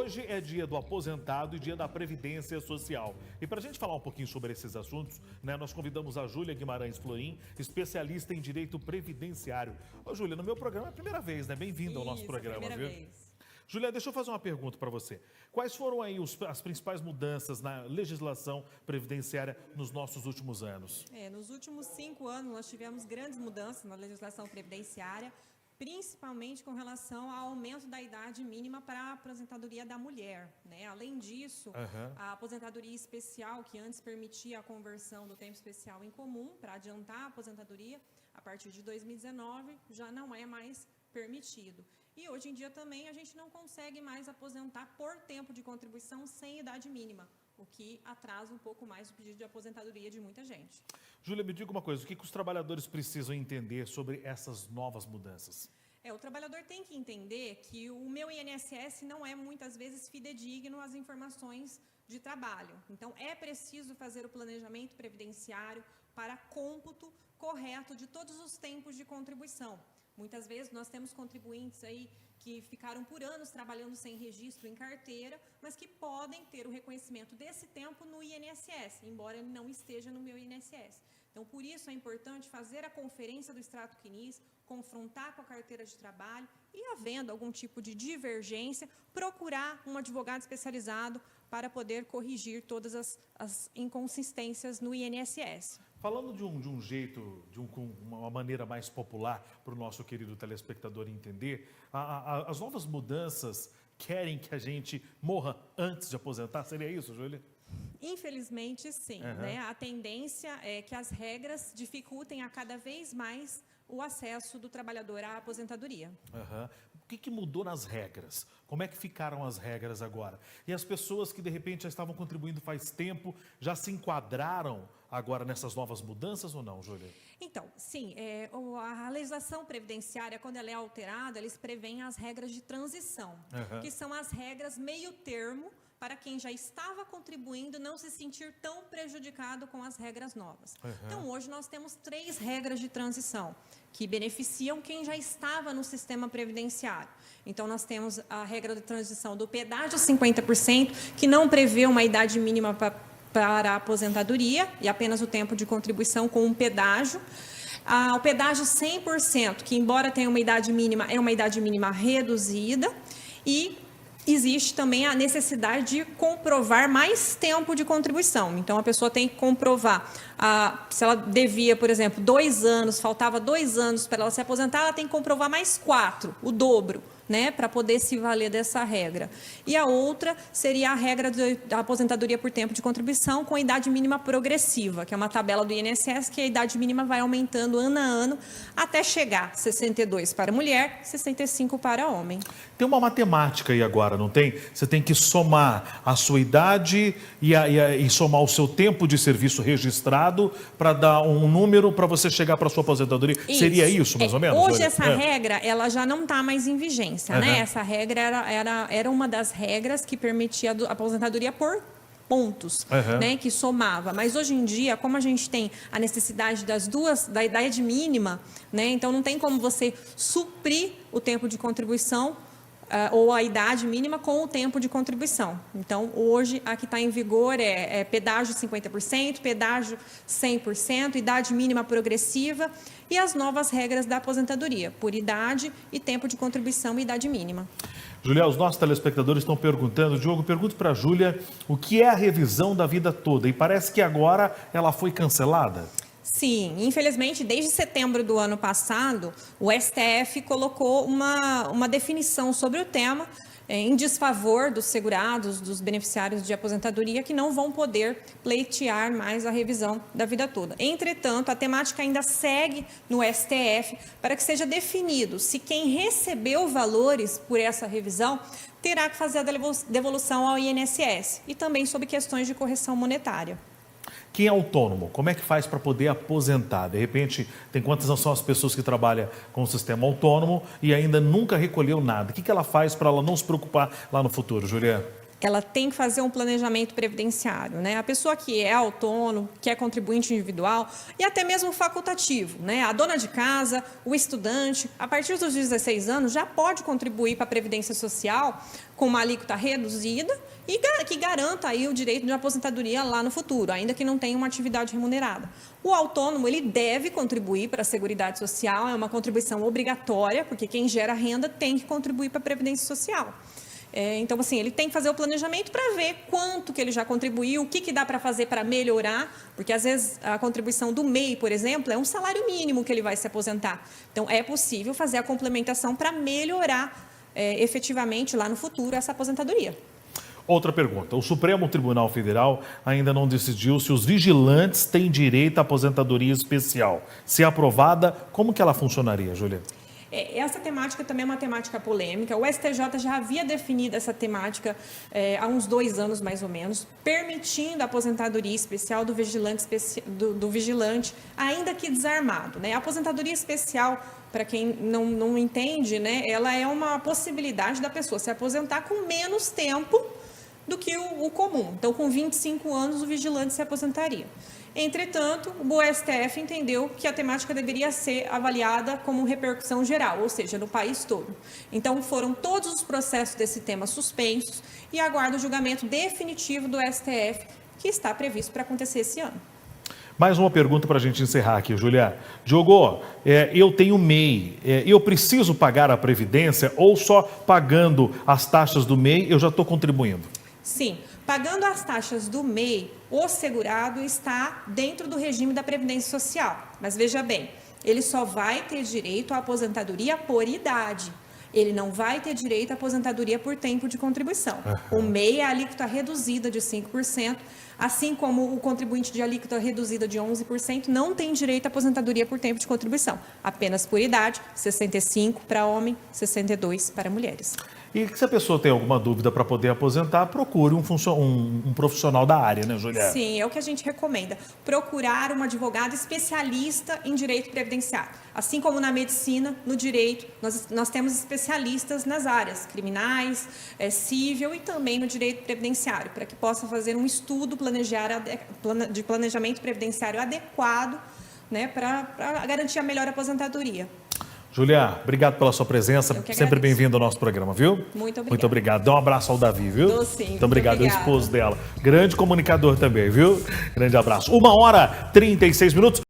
Hoje é dia do aposentado e dia da Previdência Social. E para a gente falar um pouquinho sobre esses assuntos, nós convidamos a Júlia Guimarães Florim, especialista em direito previdenciário. Ô, Júlia, no meu programa é a primeira vez, né? Bem-vinda ao nosso programa, primeira viu? Vez. Júlia, deixa eu fazer uma pergunta para você. Quais foram aí as principais mudanças na legislação previdenciária nos nossos últimos anos? Nos últimos 5 anos, nós tivemos grandes mudanças na legislação previdenciária, principalmente com relação ao aumento da idade mínima para a aposentadoria da mulher, né? Além disso, a aposentadoria especial, que antes permitia a conversão do tempo especial em comum para adiantar a aposentadoria, a partir de 2019 já não é mais permitido. E hoje em dia também a gente não consegue mais aposentar por tempo de contribuição sem idade mínima, o que atrasa um pouco mais o pedido de aposentadoria de muita gente. Júlia, me diga uma coisa, o que os trabalhadores precisam entender sobre essas novas mudanças? O trabalhador tem que entender que o meu INSS não é muitas vezes fidedigno às informações de trabalho. Então, é preciso fazer o planejamento previdenciário para cômputo correto de todos os tempos de contribuição. Muitas vezes nós temos contribuintes aí que ficaram por anos trabalhando sem registro em carteira, mas que podem ter o reconhecimento desse tempo no INSS, embora ele não esteja no meu INSS. Então, por isso é importante fazer a conferência do extrato CNIS, confrontar com a carteira de trabalho e, havendo algum tipo de divergência, procurar um advogado especializado para poder corrigir todas as inconsistências no INSS. Falando de um jeito, com uma maneira mais popular para o nosso querido telespectador entender, as novas mudanças querem que a gente morra antes de aposentar? Seria isso, Júlia? Infelizmente, sim. Né? A tendência é que as regras dificultem a cada vez mais o acesso do trabalhador à aposentadoria. O que mudou nas regras? Como é que ficaram as regras agora? E as pessoas que, de repente, já estavam contribuindo faz tempo, já se enquadraram agora nessas novas mudanças ou não, Júlia? Então, sim, a legislação previdenciária, quando ela é alterada, eles prevêem as regras de transição, que são as regras meio termo, para quem já estava contribuindo não se sentir tão prejudicado com as regras novas. Então, hoje nós temos 3 regras de transição que beneficiam quem já estava no sistema previdenciário. Então, nós temos a regra de transição do pedágio 50%, que não prevê uma idade mínima para a aposentadoria e apenas o tempo de contribuição com um pedágio. O pedágio 100%, que embora tenha uma idade mínima, é uma idade mínima reduzida, e existe também a necessidade de comprovar mais tempo de contribuição. Então, a pessoa tem que comprovar, se ela devia, por exemplo, 2 anos, faltava 2 anos para ela se aposentar, ela tem que comprovar mais 4, o dobro, né, para poder se valer dessa regra. E a outra seria a regra da aposentadoria por tempo de contribuição com a idade mínima progressiva, que é uma tabela do INSS que a idade mínima vai aumentando ano a ano até chegar 62 para mulher, 65 para homem. Tem uma matemática aí agora, não tem? Você tem que somar a sua idade e somar o seu tempo de serviço registrado para dar um número para você chegar para a sua aposentadoria. Isso. Seria isso, mais ou menos? Hoje essa regra ela já não está mais em vigência. Né? Essa regra era uma das regras que permitia a aposentadoria por pontos, né, que somava. Mas hoje em dia, como a gente tem a necessidade da idade mínima, né, então não tem como você suprir o tempo de contribuição ou a idade mínima com o tempo de contribuição. Então, hoje, a que está em vigor é pedágio 50%, pedágio 100%, idade mínima progressiva e as novas regras da aposentadoria, por idade e tempo de contribuição e idade mínima. Júlia, os nossos telespectadores estão perguntando, Diogo, pergunto para a Júlia, o que é a revisão da vida toda? E parece que agora ela foi cancelada. Sim, infelizmente, desde setembro do ano passado, o STF colocou uma definição sobre o tema em desfavor dos segurados, dos beneficiários de aposentadoria, que não vão poder pleitear mais a revisão da vida toda. Entretanto, a temática ainda segue no STF para que seja definido se quem recebeu valores por essa revisão terá que fazer a devolução ao INSS e também sobre questões de correção monetária. Quem é autônomo, como é que faz para poder aposentar? De repente, tem quantas são as pessoas que trabalham com o sistema autônomo e ainda nunca recolheu nada? O que ela faz para ela não se preocupar lá no futuro, Juliana? ela tem que fazer um planejamento previdenciário, né? A pessoa que é autônomo, que é contribuinte individual e até mesmo facultativo, né? A dona de casa, o estudante, a partir dos 16 anos já pode contribuir para a Previdência Social com uma alíquota reduzida e que garanta aí o direito de aposentadoria lá no futuro, ainda que não tenha uma atividade remunerada. O autônomo, ele deve contribuir para a Seguridade Social, é uma contribuição obrigatória, porque quem gera renda tem que contribuir para a Previdência Social. Então, assim, ele tem que fazer o planejamento para ver quanto que ele já contribuiu, o que dá para fazer para melhorar, porque às vezes a contribuição do MEI, por exemplo, é um salário mínimo que ele vai se aposentar. Então, é possível fazer a complementação para melhorar efetivamente lá no futuro essa aposentadoria. Outra pergunta. O Supremo Tribunal Federal ainda não decidiu se os vigilantes têm direito à aposentadoria especial. Se aprovada, como que ela funcionaria, Júlia? Essa temática também é uma temática polêmica. O STJ já havia definido essa temática há uns 2 anos, mais ou menos, permitindo a aposentadoria especial do vigilante, ainda que desarmado, né? A aposentadoria especial, para quem não entende, né, ela é uma possibilidade da pessoa se aposentar com menos tempo do que o comum. Então, com 25 anos, o vigilante se aposentaria. Entretanto, o STF entendeu que a temática deveria ser avaliada como repercussão geral, ou seja, no país todo. Então, foram todos os processos desse tema suspensos e aguarda o julgamento definitivo do STF, que está previsto para acontecer esse ano. Mais uma pergunta para a gente encerrar aqui, Julia. Diogo, eu tenho MEI, eu preciso pagar a Previdência ou só pagando as taxas do MEI eu já estou contribuindo? Sim, pagando as taxas do MEI, o segurado está dentro do regime da Previdência Social. Mas veja bem, ele só vai ter direito à aposentadoria por idade. Ele não vai ter direito à aposentadoria por tempo de contribuição. O MEI é a alíquota reduzida de 5%, assim como o contribuinte de alíquota reduzida de 11% não tem direito à aposentadoria por tempo de contribuição. Apenas por idade, 65 para homem, 62 para mulheres. E se a pessoa tem alguma dúvida para poder aposentar, procure um profissional da área, né, Juliana? Sim, é o que a gente recomenda. Procurar um advogado especialista em direito previdenciário. Assim como na medicina, no direito, nós temos especialistas nas áreas criminais, civil e também no direito previdenciário, para que possa fazer um estudo de planejamento previdenciário adequado, né, para garantir a melhor aposentadoria. Julia, obrigado pela sua presença. Sempre bem-vindo ao nosso programa, viu? Muito obrigado. Muito obrigado. Dá um abraço ao Davi, viu? Dou sim. Muito obrigado, o esposo dela. Grande comunicador também, viu? Grande abraço. 1h36.